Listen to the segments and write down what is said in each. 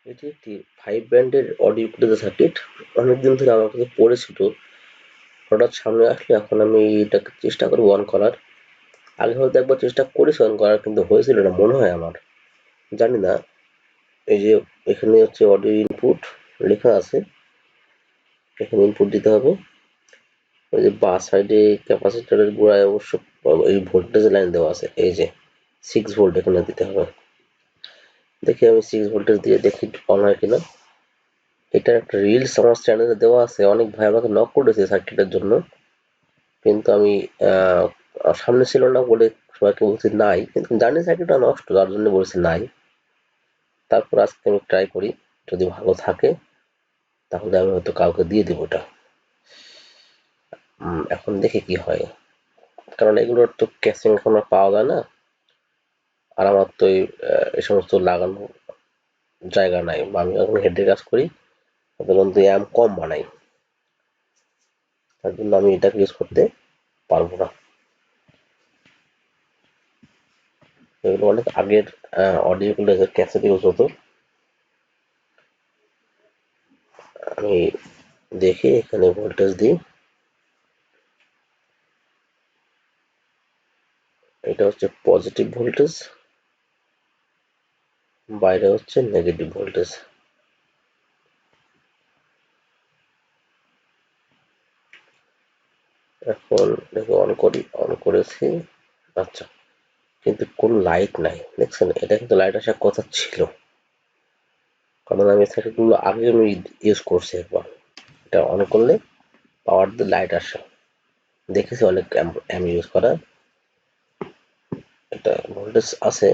এটি একটি 5 ব্যান্ডের অডিও ইকুলাইজার সার্কিট। অনেকদিন ধরে আমার কাছে পড়েছিল, হঠাৎ সামনে আসলে এখন আমি এটাকে চেষ্টা করব অন করার। আগে হয়তো একবার চেষ্টা করেছি অন করার, কিন্তু হয়েছিল না মনে হয় আমার, জানি না। এই যে এখানে হচ্ছে অডিও ইনপুট লেখা আছে, এখানে ইনপুট দিতে হবে। ওই যে বাঁ সাইডে ক্যাপাসিটরের গোড়ায় অবশ্য এই ভোল্টেজ লাইন দেওয়া আছে, এই যে 6 ভোল্ট এখানে দিতে হবে। দেখি আমি 6 ভোল্টেজ দিয়ে দেখি অন হয় কিনা। এটার একটা রিলস আমার চ্যানেলে দেওয়া আছে, অনেক ভাই আমাকে নক করেছে সার্কিটের জন্য, কিন্তু আমি সামনে ছিল না বলে সবাইকে বলছি নাই, কিন্তু জানি সার্কিটটা নষ্ট, তার জন্য বলছি নাই। তারপর আজকে আমি ট্রাই করি, যদি ভালো থাকে তাহলে আমি হয়তো কাউকে দিয়ে দিব ওটা। এখন দেখি কি হয়, কারণ এগুলোর তো ক্যাসিং এখন আর পাওয়া যায় না, আর আমার তো এই সমস্ত লাগানো জায়গা নাই, বা আমি এখন হেডের কাজ করি, সাধারণত অ্যাম্প কম বানাই, তার জন্য আমি এটাকে ইউজ করতে পারবো না। এগুলো অনেক আগের অডিও গুলো ক্যাসেট ইউজ হতো। আমি দেখি এখানে ভোল্টেজ দিই, এটা হচ্ছে পজিটিভ ভোল্টেজ, বাইরে হচ্ছে নেগেটিভ ভোল্টেজ। এখন দেখো অন করি, অন করেছি। আচ্ছা, কিন্তু কোন লাইট নাই, দেখছেন? এটা কিন্তু লাইট আসার কথা ছিল, কারণ আমি সার্কিটগুলো আগে আমি ইউজ করছি একবার। এটা অন করলে পাওয়ার দিয়ে লাইট আসে, দেখেছি অনেক অ্যাম্প ইউজ করা। এটা ভোল্টেজ আছে,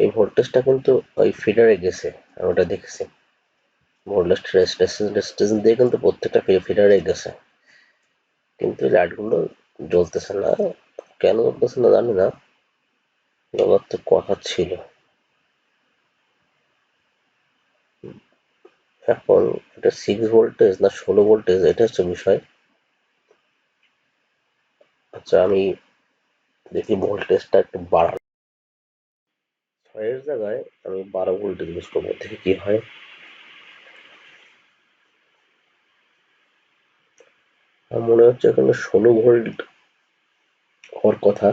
এই ভোল্টেজটা কিন্তু ওই ফিডারে গেছে, আমি ওটা দেখেছি। ভোল্টেজ রেজিস্ট্যান্স দিয়ে কিন্তু প্রত্যেকটা ফিডারে গেছে, কিন্তু লাইটগুলো জ্বলতেছে না। কেন জ্বলতেছে না জানি না, জ্বলার তো কথা ছিল। এখন এটা 6 ভোল্টেজ না 16 ভোল্টেজ, এটা হচ্ছে বিষয়। আচ্ছা, আমি দেখি ভোল্টেজটা একটু বাড়ানো, 6 এর জায়গায় আমি 12 ভোল্টেজ ইউজ করবো, দেখি কি হয়। আমার মনে হচ্ছে এখানে 16 ভোল্ট হওয়ার কথা।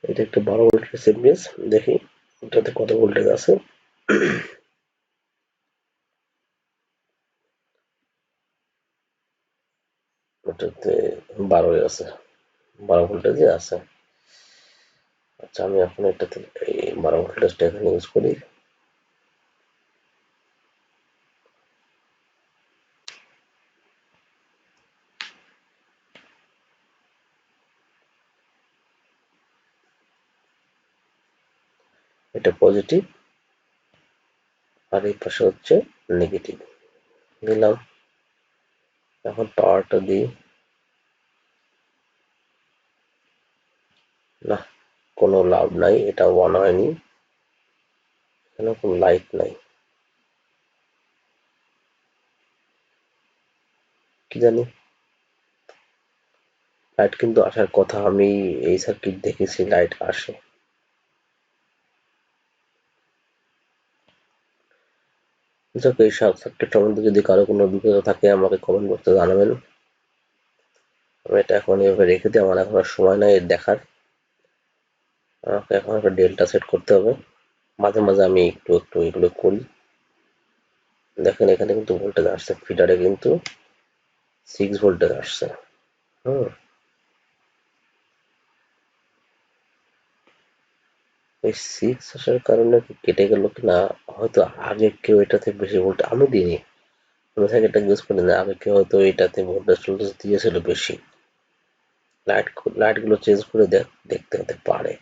এটা একটা 12 ভোল্টের সিগন্যাল, দেখি এটাতে কত ভোল্টেজ আছে। এটাতে 12 আছে, 12 ভোল্টেজে আছে। আচ্ছা, আমি এখন এটাতে এই 12 ভোল্টেজটা এখানে ইউজ করি। এটা পজিটিভ, আর এই পাশে হচ্ছে নেগেটিভ দিলাম। এখন পাওয়ারটা দিই, না কোনো লাভ নাই, এটা অন হয়নি, এখানে কোনো লাইট নাই, কি জানি। লাইট কিন্তু আসার কথা, আমি এই সার্কিট দেখেছি লাইট আসে। যাক, এই সব সার্কিট সম্বন্ধে যদি কারো কোনো অভিজ্ঞতা থাকে আমাকে কমেন্ট বক্সে জানাবেন। আমি এটা এখন এভাবে রেখে দিই, আমার এখন আর সময় নাই এর দেখার। আমাকে এখন একটা ডেল্টা সেট করতে হবে, মাঝে মাঝে আমি একটু একটু এগুলো করি। দেখেন এখানে কিন্তু ভোল্টেজ আসছে, ফিডারে কিন্তু 6 ভোল্টেজ আসছে। হুম, এই 6 আসার কারণে কি কেটে গেল কিনা, হয়তো আগে কেউ এটাতে বেশি ভোল্টেজ, আমি দিইনি, আমি সার্কিটটা ইউজ করি না, আগে কেউ হয়তো এটাতে ভোল্টেজ টোল্টেজ দিয়েছিল বেশি। লাইট লাইট গুলো চেঞ্জ করে দেখতে হতে পারে,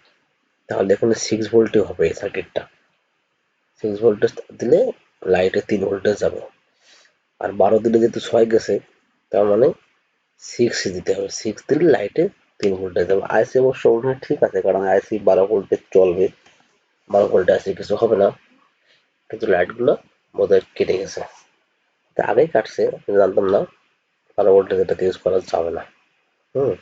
তাহলে এখানে 6 ভোল্টই হবে এই সার্কিটটা। 6 ভোল্টেজ দিলে লাইটে 3 ভোল্টেজ যাবে, আর 12 দিলে যেহেতু 6 গেছে, তার মানে 6 দিতে হবে, 6 দিলে লাইটে 3 ভোল্টেজ যাবে। আইসি অবশ্য মনে হয় ঠিক আছে, কারণ আইসি 12 ভোল্টেজ চলবে, 12 ভোল্টে আইসি কিছু হবে না, কিন্তু লাইট গুলো বোধহয় কেটে গেছে। তা আগেই কাটছে, আমি জানতাম না 12 ভোল্টেজ এটাতে ইউজ করা যাবে না। হুম,